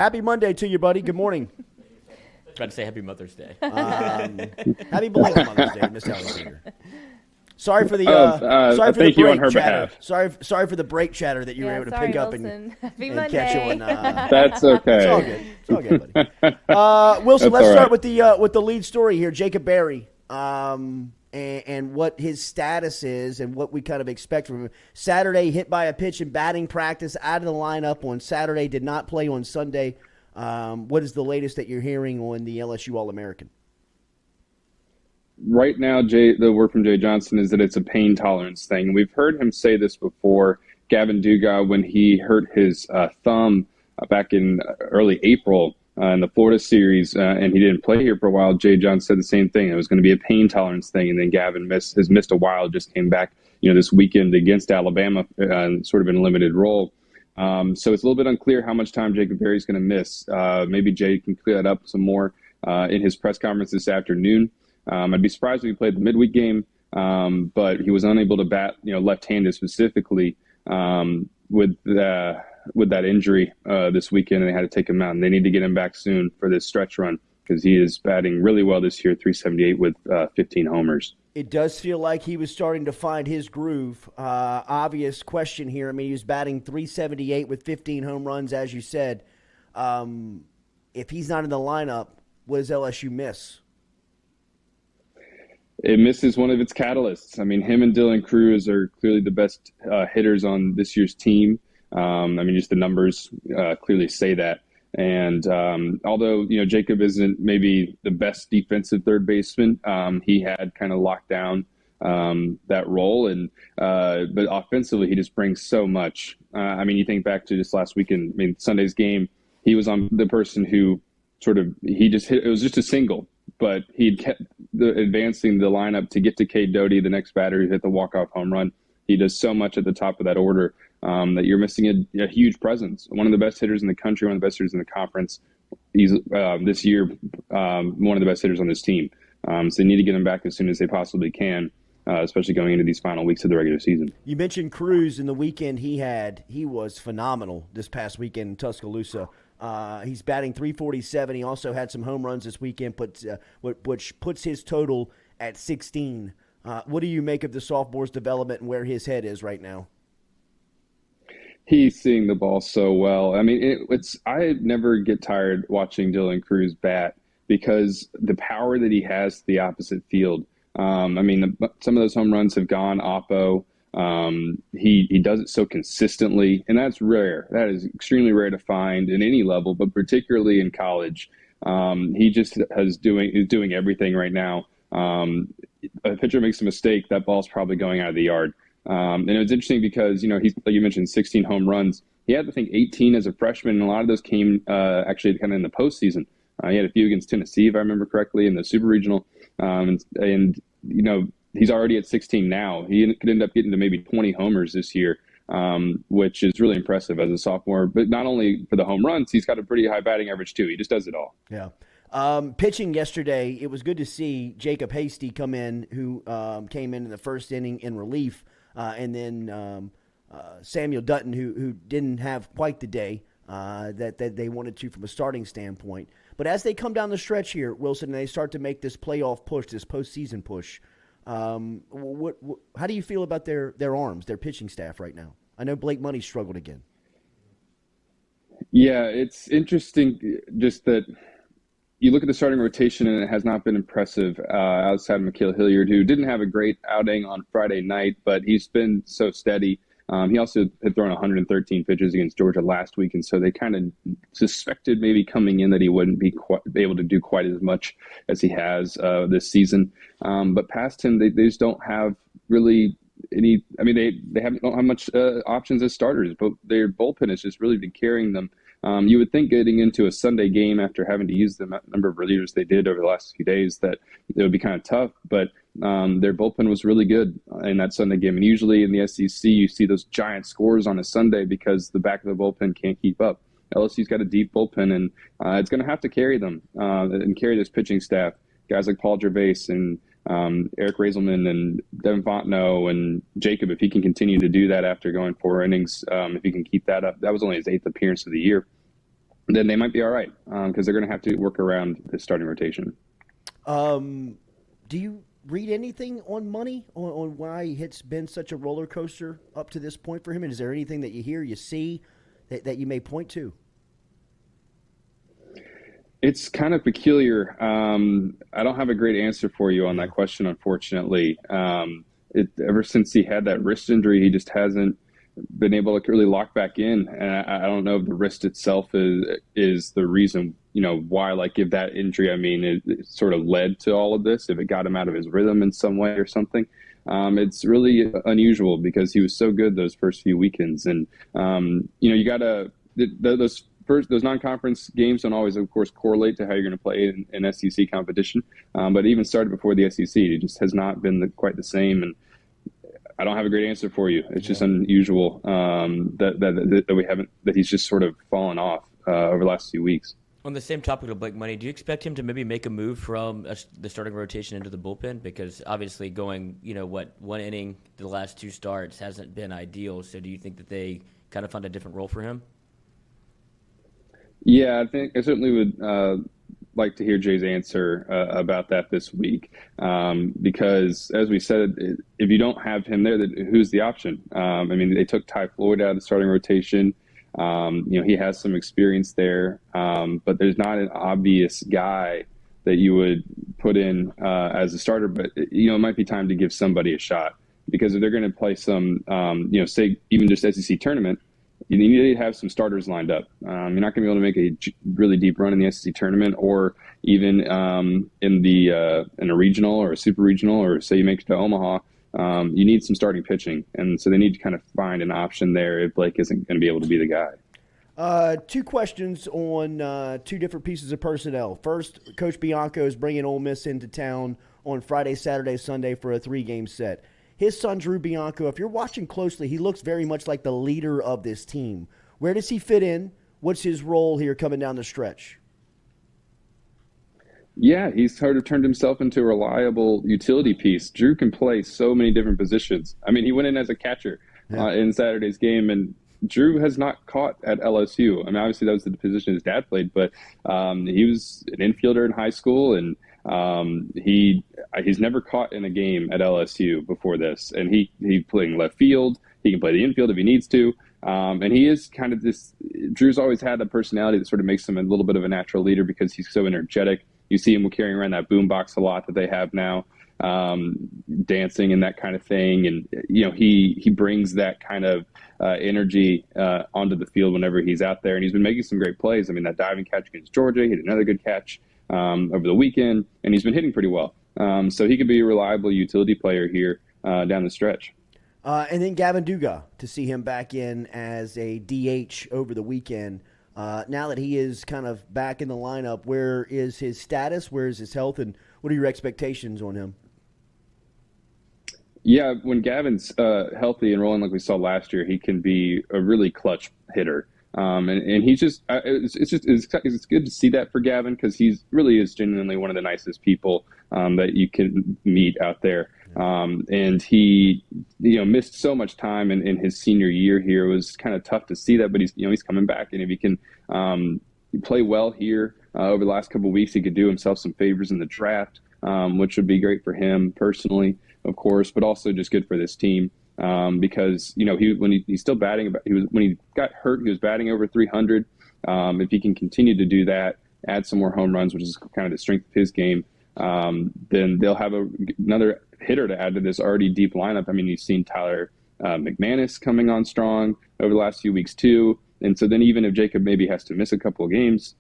Happy Monday to you, buddy. Good morning. About to say Happy Mother's Day. Happy belated Mother's Day, Miss Alexander. Sorry for the sorry for thank the you on break her chatter. behalf. Sorry for the break chatter that you were able to pick up Wilson. Happy and Monday. catch you on. That's okay. It's all good. It's all good, buddy. Wilson, That's let's all start right. with the lead story here, Jacob Berry, and what his status is and what we kind of expect from him. Saturday, hit by a pitch in batting practice, out of the lineup on Saturday, did not play on Sunday. What is the latest that you're hearing on the LSU All-American? Right now, the word from Jay Johnson is that it's a pain tolerance thing. We've heard him say this before. Gavin Dugas, when he hurt his thumb back in early April in the Florida series, and he didn't play here for a while, Jay Johnson said the same thing. It was going to be a pain tolerance thing, and then Gavin has missed a while, just came back this weekend against Alabama, sort of in a limited role. So it's a little bit unclear how much time Jacob Berry's going to miss. Maybe Jay can clear that up some more in his press conference this afternoon. I'd be surprised if he played the midweek game, but he was unable to bat, left-handed specifically with that injury this weekend, and they had to take him out. And they need to get him back soon for this stretch run because he is batting really well this year, 378 with 15 homers. It does feel like he was starting to find his groove. Obvious question here. I mean, he was batting 378 with 15 home runs, as you said. If he's not in the lineup, what does LSU miss? It misses one of its catalysts. I mean, him and Dylan Cruz are clearly the best hitters on this year's team. Just the numbers clearly say that. And although, Jacob isn't maybe the best defensive third baseman, he had kind of locked down that role. But offensively, he just brings so much. You think back to just last weekend, Sunday's game, he was on the person who he just hit, it was just a single. But he kept advancing the lineup to get to Cade Doughty, the next batter who hit the walk-off home run. He does so much at the top of that order that you're missing a huge presence. One of the best hitters in the country, one of the best hitters in the conference. He's this year one of the best hitters on this team. So they need to get him back as soon as they possibly can, especially going into these final weeks of the regular season. You mentioned Cruz in the weekend he was phenomenal this past weekend in Tuscaloosa. He's batting 347. He also had some home runs this weekend, which puts his total at 16. What do you make of the sophomore's development and where his head is right now? He's seeing the ball so well. I never get tired watching Dylan Cruz bat because the power that he has to the opposite field. Some of those home runs have gone oppo. He does it so consistently, and that's rare. That is extremely rare to find in any level, but particularly in college. He just is doing everything right now. A pitcher makes a mistake, that ball's probably going out of the yard. And it was interesting because, he's, like you mentioned, 16 home runs. He had, I think, 18 as a freshman, and a lot of those came actually kind of in the postseason. He had a few against Tennessee, if I remember correctly, in the Super Regional. He's already at 16 now. He could end up getting to maybe 20 homers this year, which is really impressive as a sophomore. But not only for the home runs, he's got a pretty high batting average too. He just does it all. Yeah. Pitching yesterday, it was good to see Jacob Hasty come in, who came in the first inning in relief, and then Samuel Dutton, who didn't have quite the day that they wanted to from a starting standpoint. But as they come down the stretch here, Wilson, and they start to make this playoff push, this postseason push, how do you feel about their arms, their pitching staff right now? I know Blake Money struggled again. Yeah, it's interesting just that you look at the starting rotation and it has not been impressive outside of Mikael Hilliard, who didn't have a great outing on Friday night, but he's been so steady. He also had thrown 113 pitches against Georgia last week, and so they kind of suspected maybe coming in that he wouldn't be able to do quite as much as he has this season. But past him, they just don't have really any. They don't have much options as starters, but their bullpen has just really been carrying them. You would think getting into a Sunday game after having to use the number of relievers they did over the last few days that it would be kind of tough, but their bullpen was really good in that Sunday game. And usually in the SEC, you see those giant scores on a Sunday because the back of the bullpen can't keep up. LSU's got a deep bullpen, and it's going to have to carry them and carry this pitching staff. Guys like Paul Gervais and Eric Raiselman and Devin Fontenot and Jacob, if he can continue to do that after going 4 innings, if he can keep that up. That was only his 8th appearance of the year. then they might be all right because they're going to have to work around the starting rotation. Do you read anything on money on why it's been such a roller coaster up to this point for him? And is there anything that you hear, you see that you may point to? It's kind of peculiar. I don't have a great answer for you on that question, unfortunately. Ever since he had that wrist injury, he just hasn't been able to really lock back in. And I don't know if the wrist itself is the reason, why, like, if that injury, I mean, it sort of led to all of this, if it got him out of his rhythm in some way or something. It's really unusual because he was so good those first few weekends. And, you got to, those non-conference games don't always, of course, correlate to how you're going to play in SEC competition. But even started before the SEC, it just has not been quite the same. And I don't have a great answer for you. It's just unusual that he's just sort of fallen off over the last few weeks. On the same topic of Blake Money, do you expect him to maybe make a move from the starting rotation into the bullpen? Because obviously going, one inning the last two starts hasn't been ideal. So do you think that they kind of find a different role for him? Yeah, I certainly would like to hear Jay's answer about that this week, because as we said, if you don't have him there, then who's the option? I mean, they took Ty Floyd out of the starting rotation. He has some experience there, but there's not an obvious guy that you would put in as a starter. But it might be time to give somebody a shot, because if they're going to play some, say even just SEC tournament, you need to have some starters lined up. You're not going to be able to make a really deep run in the SEC tournament, or even in a regional or a super regional, or say you make it to Omaha. You need some starting pitching, and so they need to kind of find an option there if Blake isn't going to be able to be the guy. Two questions on two different pieces of personnel. First, Coach Bianco is bringing Ole Miss into town on Friday, Saturday, Sunday for a 3-game set. His son, Drew Bianco, if you're watching closely, he looks very much like the leader of this team. Where does he fit in? What's his role here coming down the stretch? Yeah, he's sort of turned himself into a reliable utility piece. Drew can play so many different positions. I mean, he went in as a catcher in Saturday's game, and Drew has not caught at LSU. I mean, obviously that was the position his dad played, but he was an infielder in high school, and he's never caught in a game at LSU before this. And he playing left field. He can play the infield if he needs to. And he is kind of this. Drew's always had a personality that sort of makes him a little bit of a natural leader because he's so energetic. You see him carrying around that boombox a lot that they have now, dancing and that kind of thing. And he brings that kind of energy onto the field whenever he's out there. And he's been making some great plays. I mean, that diving catch against Georgia, he had another good catch over the weekend, and he's been hitting pretty well. So he could be a reliable utility player here down the stretch. And then Gavin Dugas, to see him back in as a DH over the weekend. Now that he is kind of back in the lineup, where is his status? Where is his health? And what are your expectations on him? Yeah, when Gavin's healthy and rolling like we saw last year, he can be a really clutch hitter. And he's just it's good to see that for Gavin, because he's really is genuinely one of the nicest people that you can meet out there. And he missed so much time in his senior year here. It was kind of tough to see that, but he's coming back, and if he can play well here over the last couple of weeks, he could do himself some favors in the draft, which would be great for him personally, of course, but also just good for this team. Because he's still batting when he got hurt, he was batting over 300. If he can continue to do that, add some more home runs, which is kind of the strength of his game, then they'll have another hitter to add to this already deep lineup. I mean, you've seen Tyler McManus coming on strong over the last few weeks too, and so then even if Jacob maybe has to miss a couple of games,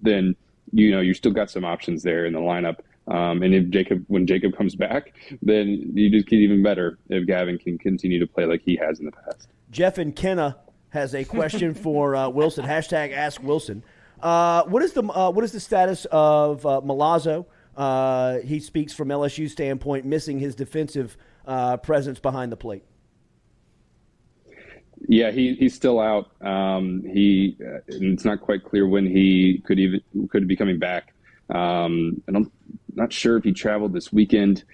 then you still got some options there in the lineup. And when Jacob comes back, then you just get even better if Gavin can continue to play like he has in the past. Jeff and Kenna has a question for Wilson. Hashtag Ask Wilson. What is the status of Milazzo? He speaks from LSU standpoint, missing his defensive presence behind the plate. Yeah, he's still out. It's not quite clear when he could be coming back. And I'm not sure if he traveled this weekend.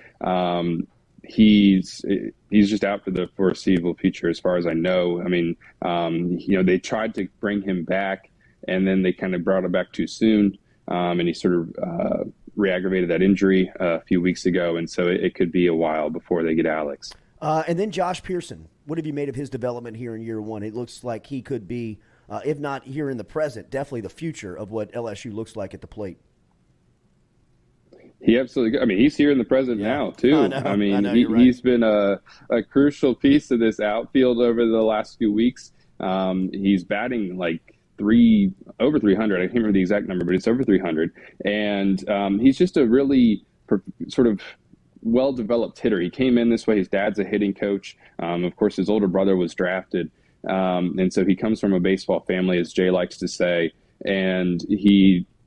He's just out for the foreseeable future, as far as I know. I mean, they tried to bring him back and then they kind of brought him back too soon, and he sort of re-aggravated that injury a few weeks ago, and so it could be a while before they get Alex. And then Josh Pearson, what have you made of his development here in year one? It looks like he could be, if not here in the present, definitely the future of what LSU looks like at the plate. He absolutely. I mean, he's here in the present now too. I mean, he's been a crucial piece of this outfield over the last few weeks. He's batting like over 300. I can't remember the exact number, but it's over 300. And he's just a really sort of well-developed hitter. He came in this way. His dad's a hitting coach. Of course, his older brother was drafted. And so he comes from a baseball family, as Jay likes to say. And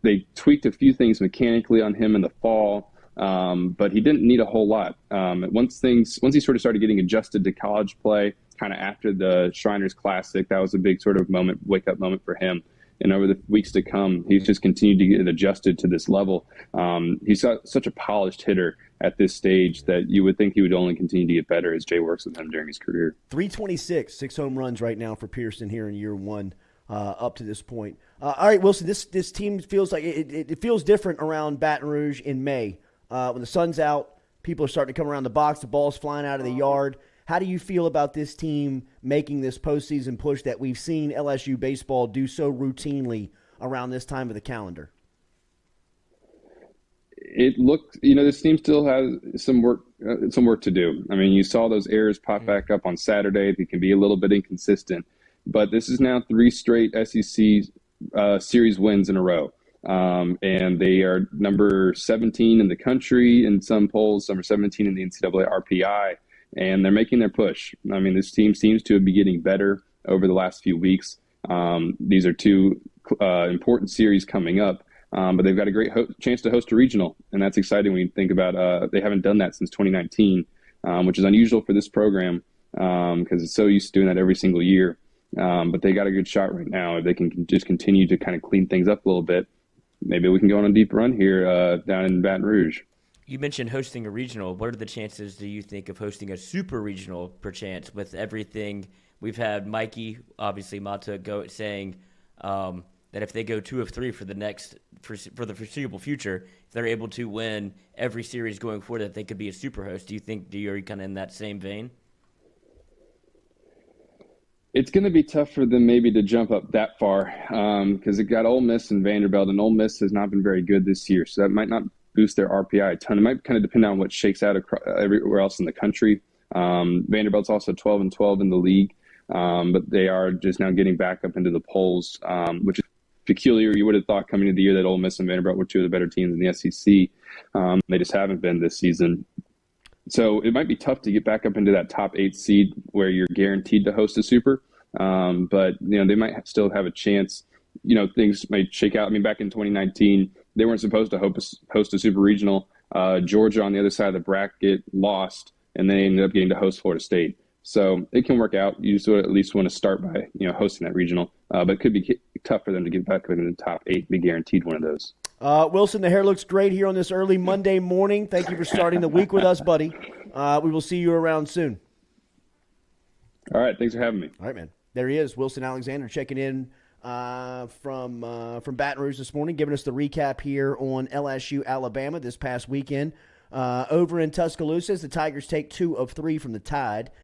they tweaked a few things mechanically on him in the fall, but he didn't need a whole lot. Once he sort of started getting adjusted to college play, kind of after the Shriners Classic, that was a big sort of wake-up moment for him. And over the weeks to come, he's just continued to get adjusted to this level. He's such a polished hitter at this stage that you would think he would only continue to get better as Jay works with him during his career. 326, 6 home runs right now for Pearson here in year one. Up to this point. All right, Wilson, this team feels like it feels different around Baton Rouge in May. When the sun's out, people are starting to come around the box, the ball's flying out of the yard. How do you feel about this team making this postseason push that we've seen LSU baseball do so routinely around this time of the calendar? It looked, this team still has some work to do. I mean, you saw those errors pop back up on Saturday. They can be a little bit inconsistent. But this is now 3 straight SEC series wins in a row. And they are number 17 in the country in some polls, number 17 in the NCAA RPI, and they're making their push. I mean, this team seems to be getting better over the last few weeks. These are 2 important series coming up, but they've got a great chance to host a regional, and that's exciting when you think about they haven't done that since 2019, which is unusual for this program because it's so used to doing that every single year. But they got a good shot right now. If they can just continue to kind of clean things up a little bit, maybe we can go on a deep run here down in Baton Rouge. You mentioned hosting a regional. What are the chances, do you think, of hosting a super regional, perchance, with everything? We've had Mikey, obviously Mata, saying that if they go 2 of 3 for the foreseeable future, if they're able to win every series going forward, that they could be a super host. Do you think you're kind of in that same vein? It's going to be tough for them maybe to jump up that far because it got Ole Miss and Vanderbilt, and Ole Miss has not been very good this year, so that might not boost their RPI a ton. It might kind of depend on what shakes out everywhere else in the country. Vanderbilt's also 12-12 in the league, but they are just now getting back up into the polls, which is peculiar. You would have thought coming into the year that Ole Miss and Vanderbilt were 2 of the better teams in the SEC. They just haven't been this season. So it might be tough to get back up into that top 8 seed where you're guaranteed to host a super. But, they might still have a chance. Things might shake out. I mean, back in 2019, they weren't supposed to host a super regional. Georgia on the other side of the bracket lost, and they ended up getting to host Florida State. So it can work out. You just at least want to start by, hosting that regional. But it could be tough for them to get back into the top 8, be guaranteed one of those. Wilson, the hair looks great here on this early Monday morning. Thank you for starting the week with us, buddy. We will see you around soon. All right. Thanks for having me. All right, man. There he is, Wilson Alexander, checking in from Baton Rouge this morning, giving us the recap here on LSU Alabama this past weekend. Over in Tuscaloosa, the Tigers take 2 of 3 from the Tide.